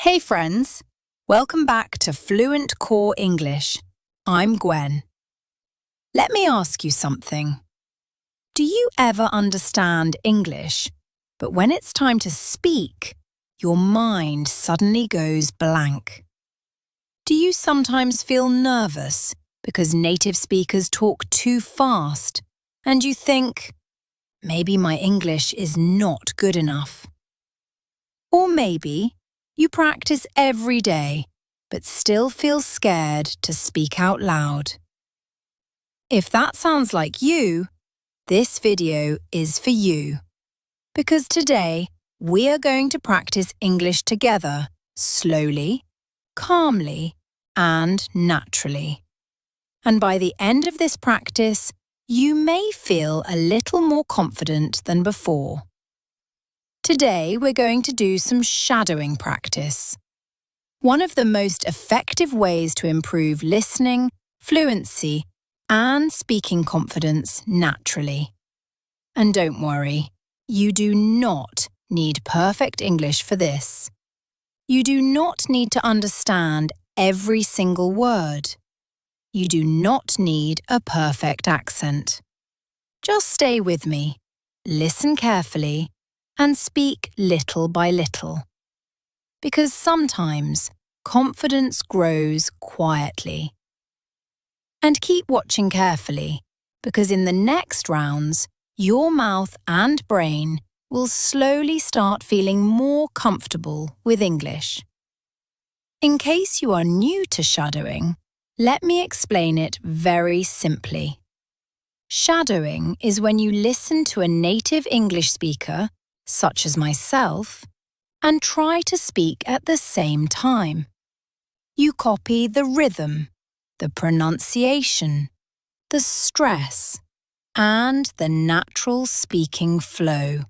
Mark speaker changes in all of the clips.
Speaker 1: Hey friends, welcome back to Fluentcore English. I'm Gwen. Let me ask you something. Do you ever understand English, but when it's time to speak, your mind suddenly goes blank? Do you sometimes feel nervous because native speakers talk too fast and you think, maybe my English is not good enough? Or maybe you practice every day, but still feel scared to speak out loud. If that sounds like you, this video is for you. Because today, we are going to practice English together, slowly, calmly, and naturally. And by the end of this practice, you may feel a little more confident than before. Today, we're going to do some shadowing practice. One of the most effective ways to improve listening, fluency, and speaking confidence naturally. And don't worry, you do not need perfect English for this. You do not need to understand every single word. You do not need a perfect accent. Just stay with me, listen carefully, and speak little by little. Because sometimes confidence grows quietly. And keep watching carefully, because in the next rounds, your mouth and brain will slowly start feeling more comfortable with English. In case you are new to shadowing, let me explain it very simply. Shadowing is when you listen to a native English speaker, such as myself, and try to speak at the same time. You copy the rhythm, the pronunciation, the stress, and the natural speaking flow.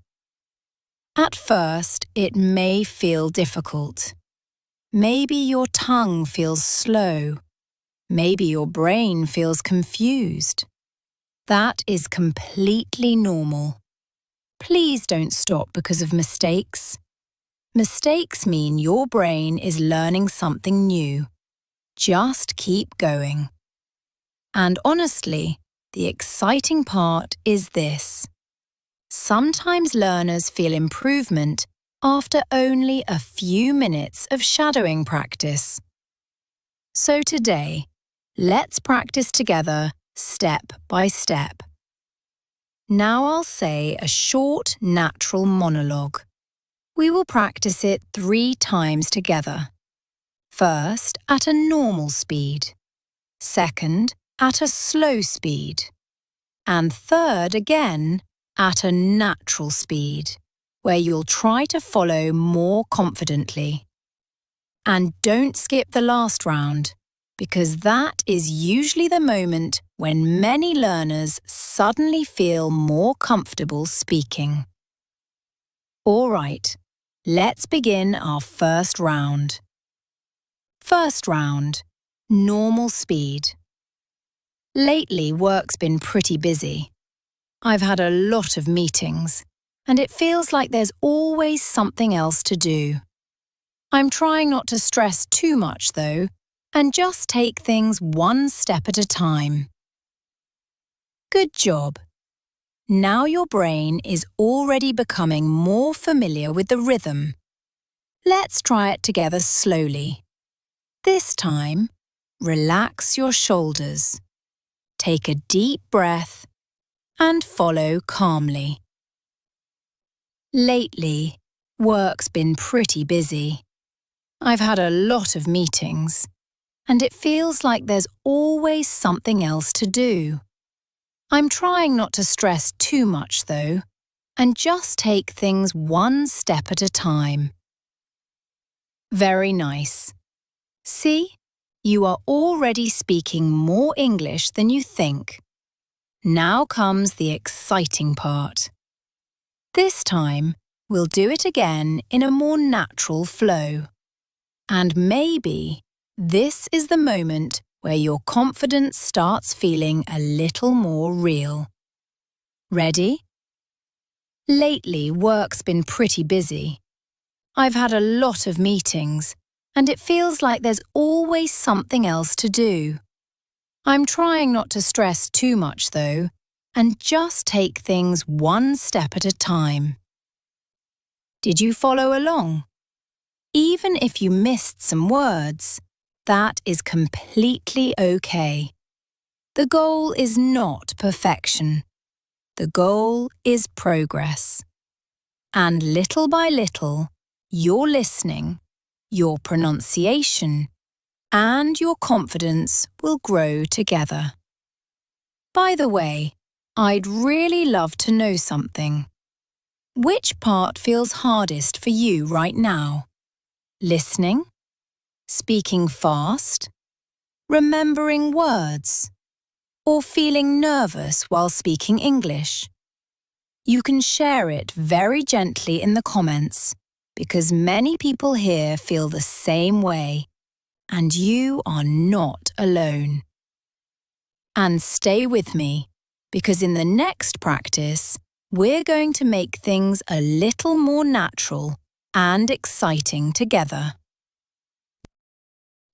Speaker 1: At first, it may feel difficult. Maybe your tongue feels slow. Maybe your brain feels confused. That is completely normal. Please don't stop because of mistakes. Mistakes mean your brain is learning something new. Just keep going. And honestly, the exciting part is this. Sometimes learners feel improvement after only a few minutes of shadowing practice. So today, let's practice together step by step. Now I'll say a short, natural monologue. We will practice it 3 times together. First, at a normal speed. Second, at a slow speed. And third again, at a natural speed, where you'll try to follow more confidently. And don't skip the last round, because that is usually the moment when many learners suddenly feel more comfortable speaking. All right, let's begin our first round. First round, normal speed. Lately, work's been pretty busy. I've had a lot of meetings, and it feels like there's always something else to do. I'm trying not to stress too much, though, and just take things one step at a time. Good job. Now your brain is already becoming more familiar with the rhythm. Let's try it together slowly. This time, relax your shoulders. Take a deep breath and follow calmly. Lately, work's been pretty busy. I've had a lot of meetings, and it feels like there's always something else to do. I'm trying not to stress too much, though, and just take things one step at a time. Very nice. See, you are already speaking more English than you think. Now comes the exciting part. This time, we'll do it again in a more natural flow. And maybe this is the moment where your confidence starts feeling a little more real. Ready? Lately, work's been pretty busy. I've had a lot of meetings, and it feels like there's always something else to do. I'm trying not to stress too much, though, and just take things one step at a time. Did you follow along? Even if you missed some words, that is completely okay. The goal is not perfection. The goal is progress. And little by little, your listening, your pronunciation, and your confidence will grow together. By the way, I'd really love to know something. Which part feels hardest for you right now? Listening? Speaking fast? Remembering words? Or feeling nervous while speaking English? You can share it very gently in the comments because many people here feel the same way, and you are not alone. And stay with me, because in the next practice, we're going to make things a little more natural and exciting together.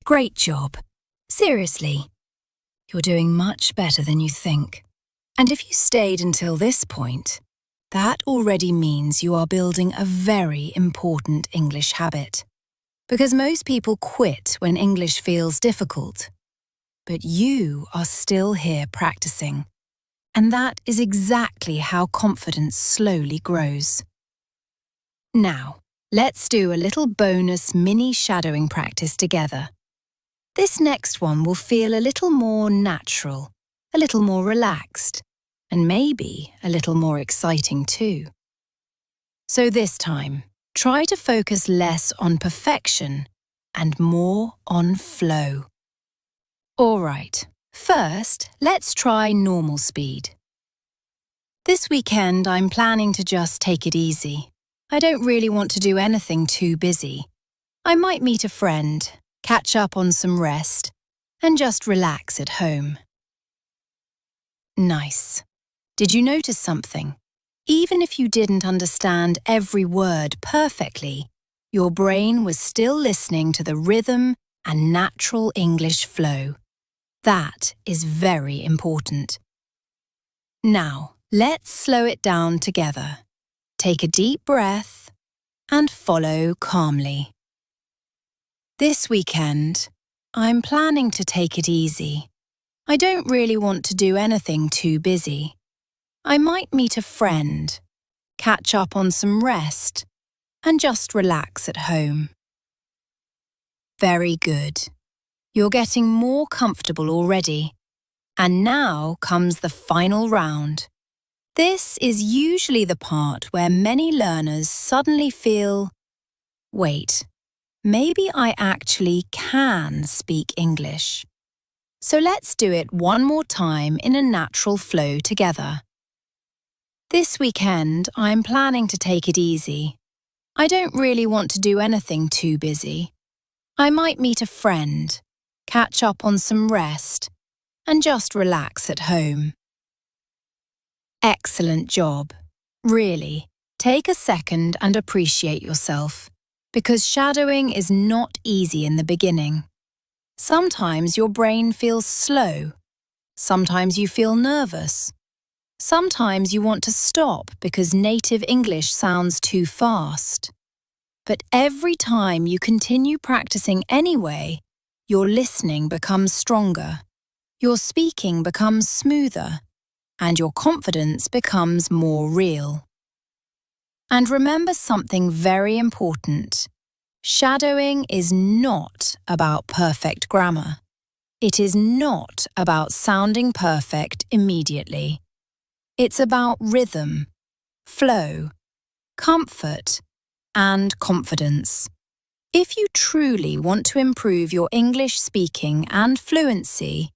Speaker 1: Great job. Seriously. You're doing much better than you think. And if you stayed until this point, that already means you are building a very important English habit. Because most people quit when English feels difficult. But you are still here practicing. And that is exactly how confidence slowly grows. Now, let's do a little bonus mini shadowing practice together. This next one will feel a little more natural, a little more relaxed, and maybe a little more exciting too. So this time, try to focus less on perfection and more on flow. All right, first, let's try normal speed. This weekend, I'm planning to just take it easy. I don't really want to do anything too busy. I might meet a friend, catch up on some rest, and just relax at home. Nice. Did you notice something? Even if you didn't understand every word perfectly, your brain was still listening to the rhythm and natural English flow. That is very important. Now, let's slow it down together. Take a deep breath and follow calmly. This weekend, I'm planning to take it easy. I don't really want to do anything too busy. I might meet a friend, catch up on some rest, and just relax at home. Very good. You're getting more comfortable already. And now comes the final round. This is usually the part where many learners suddenly feel, wait, maybe I actually can speak English. So let's do it one more time in a natural flow together. This weekend, I'm planning to take it easy. I don't really want to do anything too busy. I might meet a friend, catch up on some rest, and just relax at home. Excellent job. Really, take a second and appreciate yourself, because shadowing is not easy in the beginning. Sometimes your brain feels slow. Sometimes you feel nervous. Sometimes you want to stop because native English sounds too fast. But every time you continue practicing anyway, your listening becomes stronger, your speaking becomes smoother, and your confidence becomes more real. And remember something very important. Shadowing is not about perfect grammar. It is not about sounding perfect immediately. It's about rhythm, flow, comfort, and confidence. If you truly want to improve your English speaking and fluency,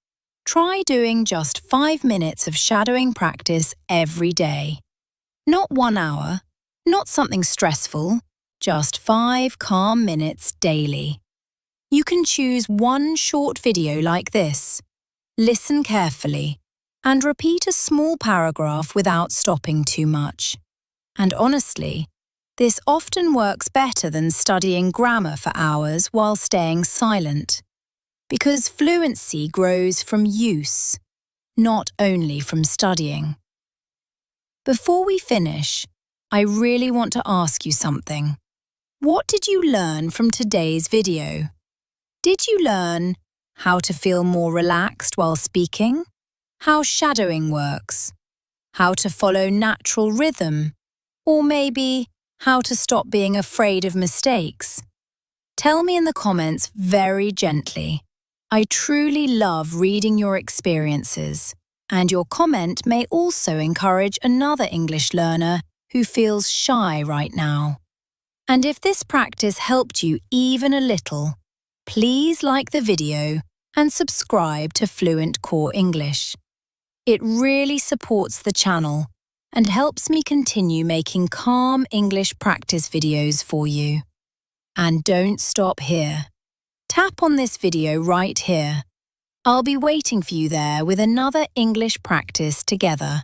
Speaker 1: try doing just 5 minutes of shadowing practice every day. Not 1 hour, not something stressful, just 5 calm minutes daily. You can choose one short video like this. Listen carefully and repeat a small paragraph without stopping too much. And honestly, This often works better than studying grammar for hours while staying silent, because fluency grows from use, not only from studying. Before we finish, I really want to ask you something. What did you learn from today's video? Did you learn how to feel more relaxed while speaking? How shadowing works? How to follow natural rhythm? Or maybe how to stop being afraid of mistakes? Tell me in the comments very gently. I truly love reading your experiences, and your comment may also encourage another English learner who feels shy right now. And if this practice helped you even a little, please like the video and subscribe to Fluentcore English. It really supports the channel and helps me continue making calm English practice videos for you. And don't stop here. Tap on this video right here. I'll be waiting for you there with another English practice together.